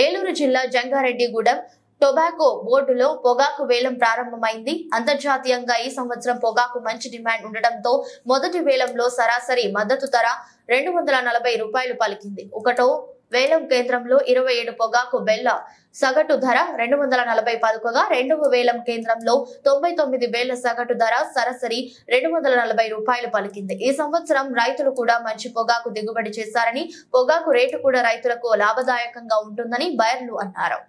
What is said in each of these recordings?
ఏలూరు జిల్లా జంగారెడ్డిగూడెం టొబాకో బోర్డులో పొగాకు వేలం ప్రారంభమైంది. అంతర్జాతీయంగా ఈ సంవత్సరం పొగాకు మంచి డిమాండ్ ఉండడంతో మొదటి వేలంలో సరాసరి మద్దతు ధర ₹240 పలికింది. ఒకటో వేలం కేంద్రంలో 27 పొగాకు బెల్ల సగటు ధర 240 పలుకగా, రెండవ వేలం కేంద్రంలో 99 బెల్ల సగటు ధర సరాసరి ₹240 పలికింది. ఈ సంవత్సరం రైతులు కూడా మంచి పొగాకు దిగుబడి చేశారని, పొగాకు రేటు కూడా రైతులకు లాభదాయకంగా ఉంటుందని బయర్లు అన్నారు.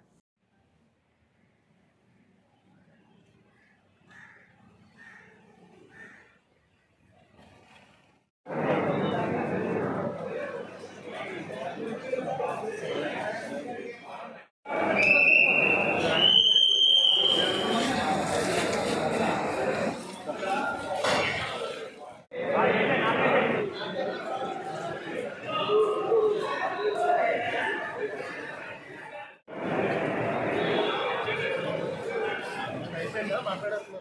మాట్లాడుతున్నారు.